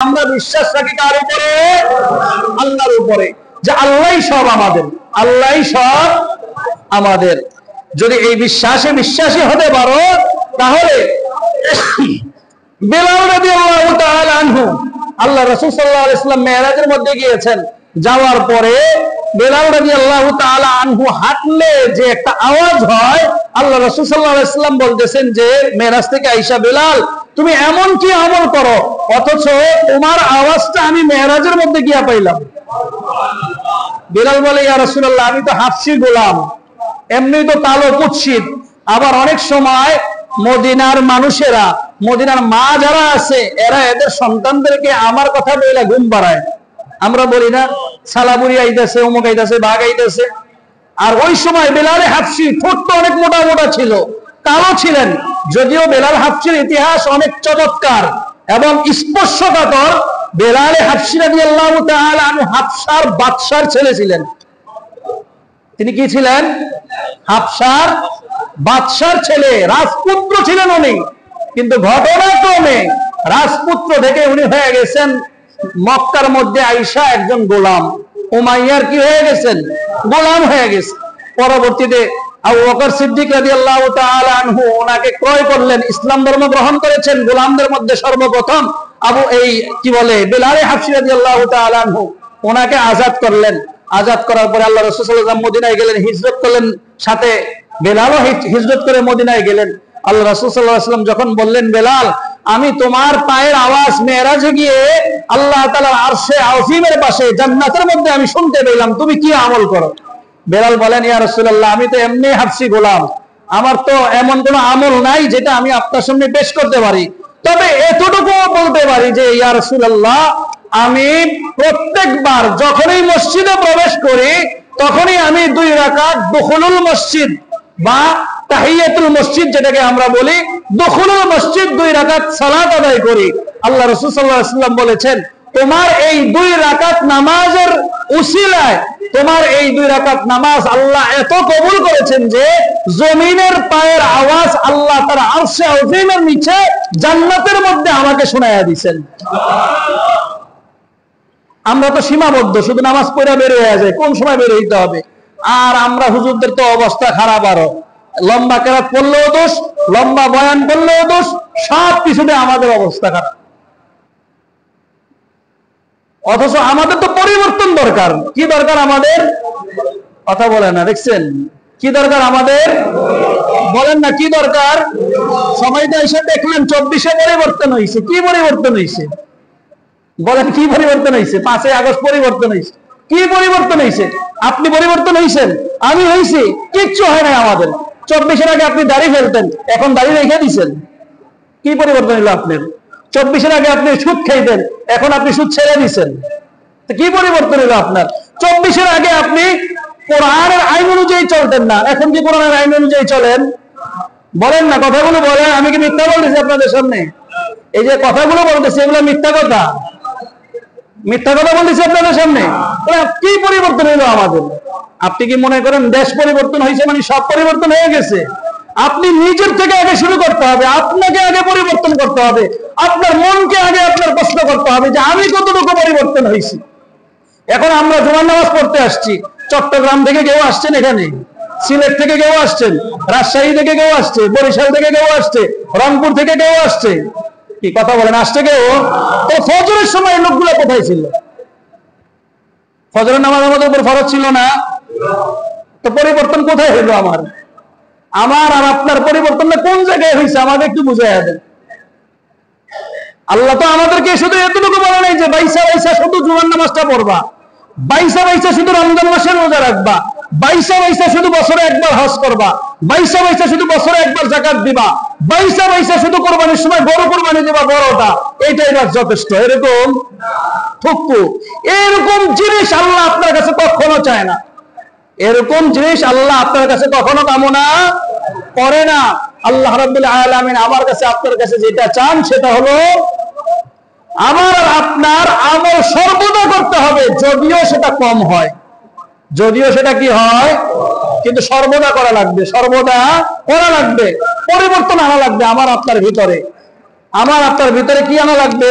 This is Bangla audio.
আমরা বিশ্বাস রাখি কার উপরে? আল্লাহর উপরে, যে আল্লাহই সব আমাদের, আল্লাহই সব আমাদের। যদি এই বিশ্বাসে বিশ্বাসী হতে পারো, তাহলে বেলাল রাদিয়াল্লাহু তাআলা আনহু, আল্লাহ রাসূল সাল্লাল্লাহু আলাইহি ওয়াসাল্লাম মেরাজের মধ্যে গিয়েছেন, যাওয়ার পরে বেলাল রাদিয়াল্লাহু তাআলা আনহু হাঁটলে যে একটা আওয়াজ হয়, আল্লাহ রাসূল সাল্লাল্লাহু আলাইহি ওয়াসাল্লাম বলতেছেন যে মেরাজ থেকে আয়েশা, বেলাল তুমি এমন কি আমল করো অথচ তোমার আওয়াজটা আমি মেরাজের মধ্যে গিয়া পাইলাম। বেলাল বলে, ইয়া রাসূলুল্লাহ, আমি তো হাফসি গোলাম, এমনি তো কালো কুৎসিত, আবার অনেক সময় মদিনার মানুষেরা, মদিনার মা যারা আছে, এরা এদের সন্তানদেরকে আমার কথা বলে ঘুম পাড়ায়। আমরা বলি না, সালাবুরি আইতাছে, অমুক আইতাছে, বাঘ আইতাছে। আর ওই সময় বেলালে হাফসি ঠোঁটটা অনেক মোটা মোটা ছিল, কালো ছিলেন। যদিও বেলাল হাফসির ইতিহাস অনেক চমৎকার এবং স্পর্শকাতর। বেলালে হাফসি রাদিয়াল্লাহু তাআলা আনহু হাফসার বাদশার ছেলে ছিলেন। তিনি কি ছিলেন? হাফসার বাদশার ছেলে, রাজপুত্র ছিলেন উনি। কিন্তু ঘটনাক্রমে রাজপুত্র থেকে উনি হয়ে গেছেন মক্কার মধ্যে আয়েশা একজন গোলাম, উমাইয়ার কি হয়ে গেছেন? গোলাম হয়ে গেছে। পরবর্তীতে আবু বকর সিদ্দিক রাদিয়াল্লাহু তাআলা আনহু ওনাকে ক্রয় করলেন, ইসলাম ধর্ম গ্রহণ করেছেন। গোলামদের মধ্যে সর্বপ্রথম বেলাল হাফসি রাদিয়াল্লাহু তাআলা আনহু ওনাকে আজাদ করলেন। আজাদ করার পরে আল্লাহ রাসূল সাল্লাল্লাহু আলাইহি ওয়াসাল্লাম মদিনায় গেলেন, হিজরত করলেন, সাথে বেলালও হিজরত করে মদিনায় গেলেন। আল্লাহ রাসূল সাল্লাল্লাহু আলাইহি ওয়াসাল্লাম যখন বললেন, বেলাল আমি তোমার পায়ের আওয়াজ মেরাজে গিয়ে আল্লাহ তাআলার আরশে আযীমের পাশে জান্নাতের মধ্যে আমি শুনতে পেলাম, তুমি কি আমল করো? বেলাল বলেন, ইয়া রাসূলুল্লাহ, আমি তো এমনি হাফসি গোলাম, আমার তো এমন কোনো আমল নাই যেটা আমি আপনার সামনে পেশ করতে পারি। তবে এতটুকু বলতে পারি যে ইয়া রাসূলুল্লাহ, আমি প্রত্যেকবার যখনই মসজিদে প্রবেশ করি তখনই আমি 2 রাকাত দুখুলুল মসজিদ বা তাহিয়াতুল মসজিদ যেটাকে আমরা বলি, দুখুলুল মসজিদ 2 রাকাত সালাত আদায় করি। আল্লাহ রাসূল সাল্লাল্লাহু আলাইহি ওয়াসাল্লাম বলেছেন, তোমার এই 2 রাকাত নামাজের উসিলায় তোমার এই 2 রাকাত নামাজ আল্লাহ এত কবুল করেছেন যে জমিনের পায়ের আওয়াজ আল্লাহ তার আরশে আযীমের নিচে জান্নাতের মধ্যে আমাকে শোনায়া দিবেন। আমরা তো সীমাবদ্ধ, শুধু নামাজ পড়ে বের হয়ে যায়, কোন সময় বের হইতে হবে। আর আমরা হুজুরদের তো অবস্থা খারাপ, আরো লম্বা কেরাত পড়লেও দোষ, লম্বা বয়ান করলেও দোষ, সব কিছুতে আমাদের অবস্থা খারাপ। অথচ আমাদের তো পরিবর্তন দরকার। কি দরকার আমাদের? কথা বলেন না, দেখছেন কি দরকার আমাদের? বলেন না কি দরকার? সময়টা এসে দেখলেন 24-এ পরিবর্তন হয়েছে। কি পরিবর্তন হয়েছে বলেন? কি পরিবর্তন হয়েছে? 5 আগস্ট পরিবর্তন হয়েছে। কি পরিবর্তন হয়েছে? আপনি পরিবর্তন হয়েছেন, আমি হয়েছি, কিচ্ছু হয় না আমাদের। 24-এর আগে আপনি দাড়ি ফেলতেন, এখন দাড়ি রেখে দিচ্ছেন। কি পরিবর্তন হলো আপনার? 24-এর আগে আপনি সুদ খাইতেন, এখন আপনি সুদ ছেড়ে দিচ্ছেন। কি পরিবর্তন হলো আপনার? 24-এর আগে আপনি কোরআনের আইন অনুযায়ী চলতেন না, এখন কি কোরআনের আইন অনুযায়ী চলেন? বলেন না, কথাগুলো বলেন। আমি কি মিথ্যা বলতেছি আপনাদের সামনে? এই যে কথাগুলো বলতেছি, এগুলো মিথ্যা কথা, মিথ্যা কথা বলতেছি আপনাদের সামনে। কি পরিবর্তন হলো আমাদের? আপনি কি মনে করেন দেশ পরিবর্তন হয়েছে মানে সব পরিবর্তন হয়ে গেছে? আপনি নিজের থেকে আগে শুরু করতে হবে, আপনাকে আগে পরিবর্তন করতে হবে, আপনার মনকে আগে আপনার প্রশ্ন করতে হবে যে আমি কতটুকু পরিবর্তন হয়েছি। এখন আমরা জুমার নামাজ পড়তে আসছি, চট্টগ্রাম থেকে কেউ আসছেন, এখানে সিলেট থেকে কেউ আসছেন, রাজশাহী থেকে কেউ আসছে, বরিশাল থেকে কেউ আসছে, রংপুর থেকে কেউ আসছে। কি কথা বলেন? আসছে কেউ? তো ফজরের সময় লোকগুলো কোথায় ছিল? ফজরের নামাজ আমাদের উপর ফরজ ছিল না? তো পরিবর্তন কোথায় হইলো? আমার আর আপনার পরিবর্তনটা কোন জায়গায় হয়েছে আমাদের একটু বুঝাই দেন। আল্লাহ তো আমাদেরকে শুধু এতটুকু বলে নাই যে বাইসা বাইসা শুধু জুমার নামাজটা পড়বা, বাইসা বাইসা শুধু রমজান মাসের রোজা রাখবা, বাইসা বাইসা শুধু বছরে একবার হজ করবা, বাইসা বাইসা শুধু বছরে একবার যাকাত দিবা, বাইসা বাইসা শুধু কোরবানির সময় বড় কোরবানি দিবা, বড়টা, এইটাই বাস যথেষ্ট। এরকম থুকু, এরকম জিনিস আল্লাহ আপনার কাছে কখনো চায় না। এরকম জিনিস আল্লাহ আপনার কাছে কখনো কামনা করে না। আল্লাহ রাব্বুল আলামিন আমার কাছে আপনার কাছে যেটা চান সেটা হলো আমার আর আপনার আমল সর্বদা করতে হবে, যদিও সেটা কম হয়, যদিও সেটা কি হয়, কিন্তু সর্বদা করা লাগবে, সর্বদা করা লাগবে। পরিবর্তন আনা লাগবে আমার আপনার ভিতরে। আমার আপনার ভিতরে কি আনা লাগবে?